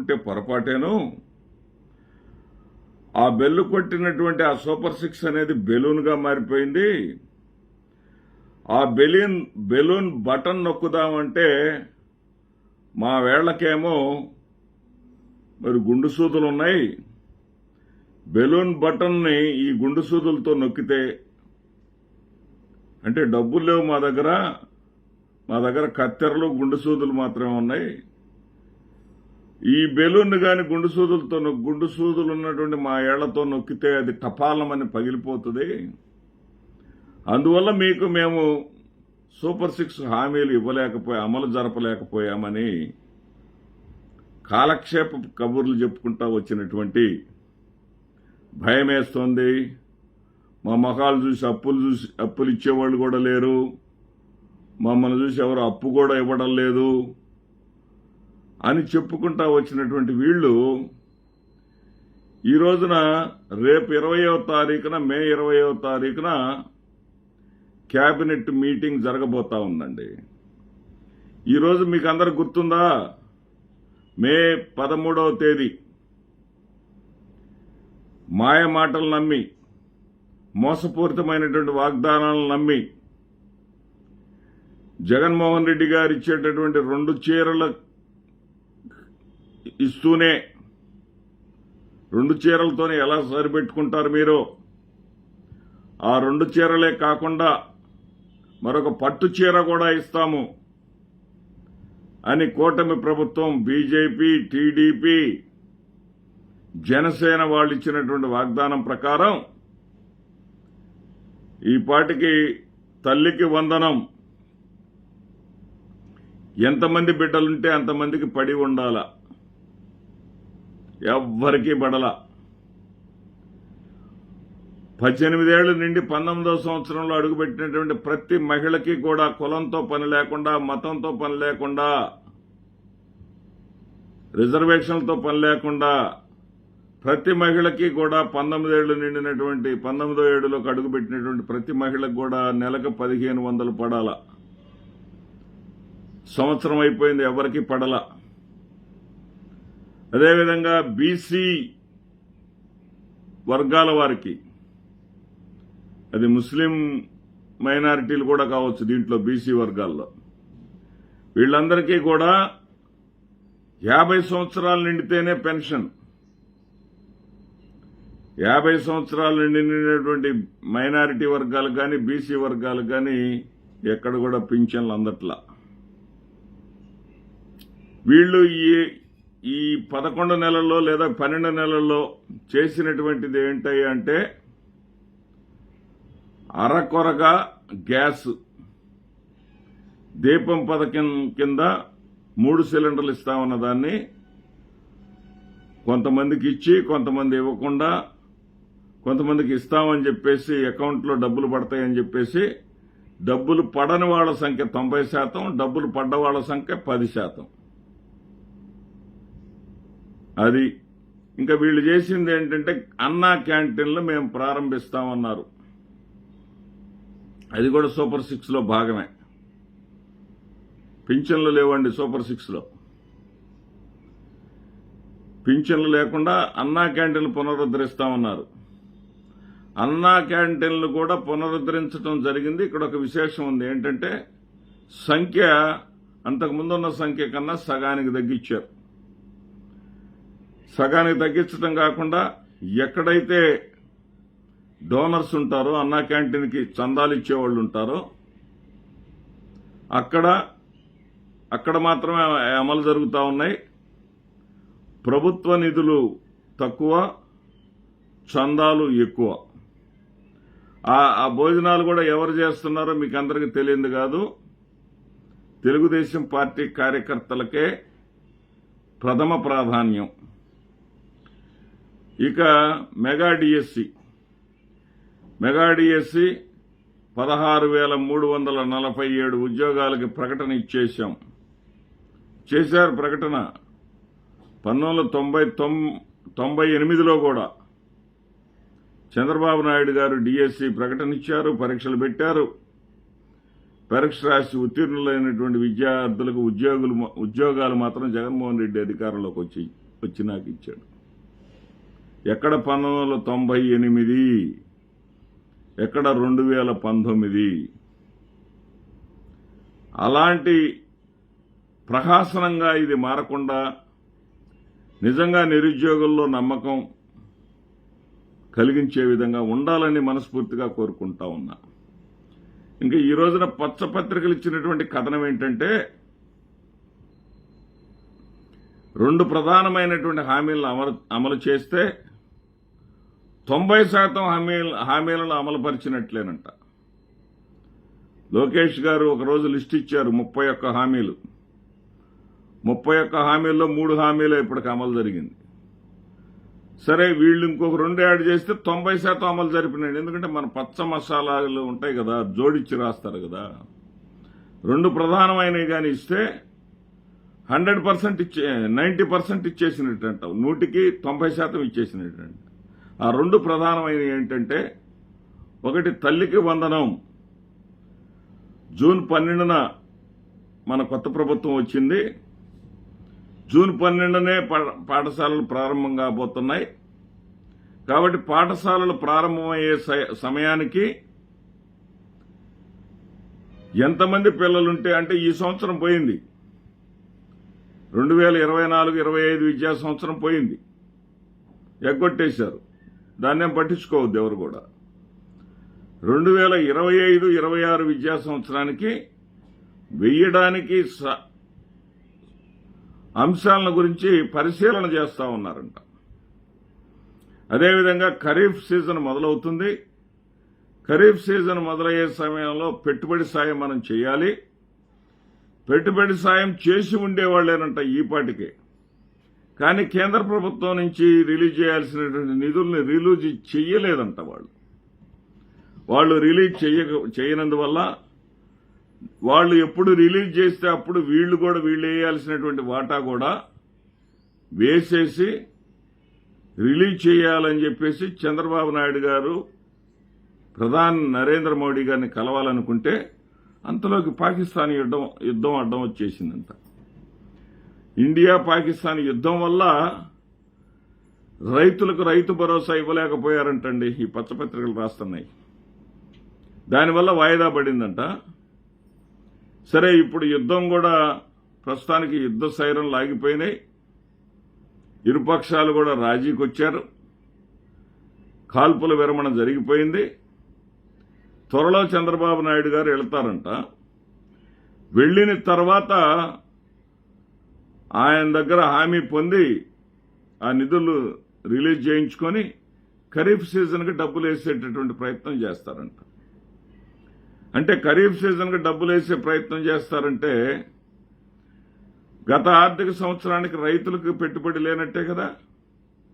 అనుకుంటే పొరపాటేను. ఆ బెల్లు కొట్టినటువంటి ఆ సూపర్ 6 అనేది బెలూన్గా మారిపోయింది. ఆ బెలూన్ బటన్ నొక్కుదామంటే మా వేళ్లకేమో మరి గుండు సూదులు ఉన్నాయి. బెలూన్ బటన్ని ఈ గుండు సూదులతో నొక్కితే అంటే డబ్బులు లేవు మా దగ్గర కత్తెరలు గుండు సూదులు మాత్రమే ఉన్నాయి. ఈ బెలూన్ గాని గుండు సూదులు ఉన్నటువంటి మా ఏళ్లతో నొక్కితే అది టపాలమని పగిలిపోతుంది. అందువల్ల మేము సూపర్ 6 హామీలు అమలు జరపలేకపోయామని కాలక్షేప కబుర్లు చెప్పుకుంటా వచ్చినటువంటి భయమేస్తోంది. మా మొఖాలు చూసి అప్పులు ఇచ్చేవాళ్ళు కూడా లేరు. మమ్మల్ని చూసి ఎవరు అప్పు కూడా ఇవ్వడం లేదు అని చెప్పుకుంటా వచ్చినటువంటి వీళ్ళు ఈ రోజున రేపు 20వ తారీఖున మే 20వ తారీఖున క్యాబినెట్ మీటింగ్ జరగబోతా ఉందండి. ఈరోజు మీకు అందరు గుర్తుందా? మే 13వ తేదీ మాయ మాటలు నమ్మి, మోసపూరితమైనటువంటి వాగ్దానాలను నమ్మి జగన్మోహన్ రెడ్డి గారు ఇచ్చేటటువంటి 2 చీరలు ఇస్తూనే 2 చీరలతోనే ఎలా సరిపెట్టుకుంటారు మీరు? ఆ 2 చీరలే కాకుండా మరొక పట్టు చీర కూడా ఇస్తాము అని కూటమి ప్రభుత్వం, బీజేపీ, టీడీపీ, జనసేన వాళ్ళు ఇచ్చినటువంటి వాగ్దానం ప్రకారం ఈ పాటికి తల్లికి వందనం ఎంతమంది బిడ్డలుంటే అంతమందికి పడి ఉండాల, ఎవ్వరికీ పడల. 18 ఏళ్ల నుండి 19వ సంవత్సరంలో అడుగుపెట్టినటువంటి ప్రతి మహిళకి కూడా కులంతో పని లేకుండా, మతంతో పని లేకుండా, రిజర్వేషన్లతో పని లేకుండా ప్రతి మహిళకి కూడా 19 ఏళ్లు నిండినటువంటి 19వ ఏడులోకి అడుగుపెట్టినటువంటి ప్రతి మహిళకు కూడా నెలకు 1500 పడాల. సంవత్సరం అయిపోయింది, ఎవరికి పడల. అదేవిధంగా బీసీ వర్గాల వారికి, అది ముస్లిం మైనారిటీలు కూడా కావచ్చు దీంట్లో, బీసీ వర్గాల్లో వీళ్ళందరికీ కూడా 50 సంవత్సరాలు నిండితేనే పెన్షన్. 50 సంవత్సరాలు నిండినటువంటి మైనారిటీ వర్గాలు కానీ, బీసీ వర్గాలు కానీ ఎక్కడ కూడా పింఛన్లు అందట్లా. వీళ్ళు ఈ 11 నెలల్లో లేదా 12 నెలల్లో చేసినటువంటిది ఏంటంటే అరకొరగా గ్యాస్, దీపం పథకం కింద 3 సిలిండర్లు ఇస్తామన్న దాన్ని కొంతమందికి ఇచ్చి, కొంతమంది ఇవ్వకుండా, కొంతమందికి ఇస్తామని చెప్పేసి అకౌంట్లో డబ్బులు పడతాయని చెప్పేసి డబ్బులు పడని వాళ్ళ సంఖ్య 90%, డబ్బులు పడ్డ వాళ్ళ సంఖ్య 10%. అది ఇంకా వీళ్ళు చేసింది ఏంటంటే అన్నా క్యాంటీన్లు మేము ప్రారంభిస్తామన్నారు. అది కూడా సూపర్ 6లో భాగమే. పింఛన్లు లేవండి సూపర్ 6లో. పింఛన్లు లేకుండా అన్నా క్యాంటీన్లు పునరుద్ధరిస్తామన్నారు. అన్నా క్యాంటీన్లు కూడా పునరుద్ధరించడం జరిగింది. ఇక్కడ ఒక విశేషం ఉంది ఏంటంటే సంఖ్య అంతకుముందున్న సంఖ్య కన్నా సగానికి తగ్గించారు. సగానికి తగ్గించడం కాకుండా ఎక్కడైతే డోనర్స్ ఉంటారో, అన్నా క్యాంటీన్కి చందాలు ఇచ్చేవాళ్ళు ఉంటారో అక్కడ మాత్రమే అమలు జరుగుతూ ఉన్నాయి. ప్రభుత్వ నిధులు తక్కువ, చందాలు ఎక్కువ. ఆ భోజనాలు కూడా ఎవరు చేస్తున్నారో మీకు అందరికీ తెలియదు కాదు, తెలుగుదేశం పార్టీ కార్యకర్తలకే ప్రథమ ప్రాధాన్యం. ఇక మెగా డిఎస్సి 16,347 ఉద్యోగాలకి ప్రకటన చేశారు ప్రకటన. 1998లో కూడా చంద్రబాబు నాయుడు గారు డిఎస్సి ప్రకటన ఇచ్చారు, పరీక్షలు పెట్టారు. పరీక్ష రాసి ఉత్తీర్ణులైనటువంటి విద్యార్థులకు ఉద్యోగాలు మాత్రం జగన్మోహన్ రెడ్డి అధికారంలోకి వచ్చాయి. వచ్చి నాకు ఇచ్చాడు. ఎక్కడ 1998, ఎక్కడ 2019. అలాంటి ప్రహాసనంగా ఇది మారకుండా నిజంగా నిరుద్యోగుల్లో నమ్మకం కలిగించే విధంగా ఉండాలని మనస్ఫూర్తిగా కోరుకుంటా ఉన్నా. ఇంకా ఈ రోజున పత్రికలు ఇచ్చినటువంటి కథనం ఏంటంటే, 2 ప్రధానమైనటువంటి హామీలను అమలు చేస్తే 90% హామీలను అమలుపరిచినట్లేనంట. లోకేష్ గారు ఒకరోజు లిస్ట్ ఇచ్చారు, 31 హామీలు. 31 హామీల్లో 3 హామీలు ఇప్పటికి అమలు జరిగింది. సరే, వీళ్ళు ఇంకొక 2 యాడ్ చేస్తే 90% అమలు జరిపినాడు. ఎందుకంటే మన పచ్చ మసాలాలు ఉంటాయి కదా, జోడించి రాస్తారు కదా. 2 ప్రధానమైనవి కానీ ఇస్తే 100% 90% ఇచ్చేసినట్టంట, 100కి 90% ఇచ్చేసినట్టంట. ఆ 2 ప్రధానమైనవి ఏంటంటే, ఒకటి తల్లికి వందనం. జూన్ 12న మన కొత్త ప్రభుత్వం వచ్చింది. జూన్ 12నే పాఠశాలలు ప్రారంభం కాబోతున్నాయి. కాబట్టి పాఠశాలలు ప్రారంభమయ్యే సమయానికి ఎంతమంది పిల్లలుంటే, అంటే ఈ సంవత్సరం పోయింది, 2024-25 విద్యా సంవత్సరం పోయింది, ఎగ్గొట్టేశారు. దాన్నేం పట్టించుకోవద్దు ఎవరు కూడా. 2025-26 విద్యా సంవత్సరానికి వెయ్యడానికి అంశాలను గురించి పరిశీలన చేస్తా ఉన్నారంట. అదేవిధంగా ఖరీఫ్ సీజన్ మొదలవుతుంది. ఖరీఫ్ సీజన్ మొదలయ్యే సమయంలో పెట్టుబడి సాయం మనం చేయాలి. పెట్టుబడి సాయం చేసి ఉండేవాళ్లేనంట ఈపాటికే. కానీ కేంద్ర ప్రభుత్వం నుంచి రిలీజ్ చేయాల్సినటువంటి నిధుల్ని రిలీజ్ చెయ్యలేదంట. వాళ్ళు రిలీజ్ చేయనందువల్ల వాళ్ళు ఎప్పుడు రిలీజ్ చేస్తే అప్పుడు వీళ్ళు వేయాల్సినటువంటి వాటా కూడా వేసేసి రిలీజ్ చేయాలని చెప్పేసి చంద్రబాబు నాయుడు గారు ప్రధాని నరేంద్ర మోడీ గారిని కలవాలనుకుంటే అంతలోకి పాకిస్తాన్ యుద్ధం అడ్డం వచ్చేసిందంట. ఇండియా పాకిస్తాన్ యుద్ధం వల్ల రైతులకు రైతు భరోసా ఇవ్వలేకపోయారంటండి, ఈ పత్రికలు రాస్తున్నాయి. దానివల్ల వాయిదా పడిందంట. సరే, ఇప్పుడు యుద్ధం కూడా ప్రస్తుతానికి యుద్ధ సైరన్లు ఆగిపోయినాయి. ఇరుపక్షాలు కూడా రాజీకి వచ్చారు. కాల్పుల విరమణ జరిగిపోయింది. త్వరలో చంద్రబాబు నాయుడు గారు వెళ్తారంట. వెళ్లిన తర్వాత ఆయన దగ్గర హామీ పొంది ఆ నిధులు రిలీజ్ చేయించుకొని ఖరీఫ్ సీజన్కి డబ్బులు వేసేటటువంటి ప్రయత్నం చేస్తారంట. అంటే ఖరీఫ్ సీజన్కి డబ్బులు వేసే ప్రయత్నం చేస్తారంటే గత ఆర్థిక సంవత్సరానికి రైతులకు పెట్టుబడి లేనట్టే కదా.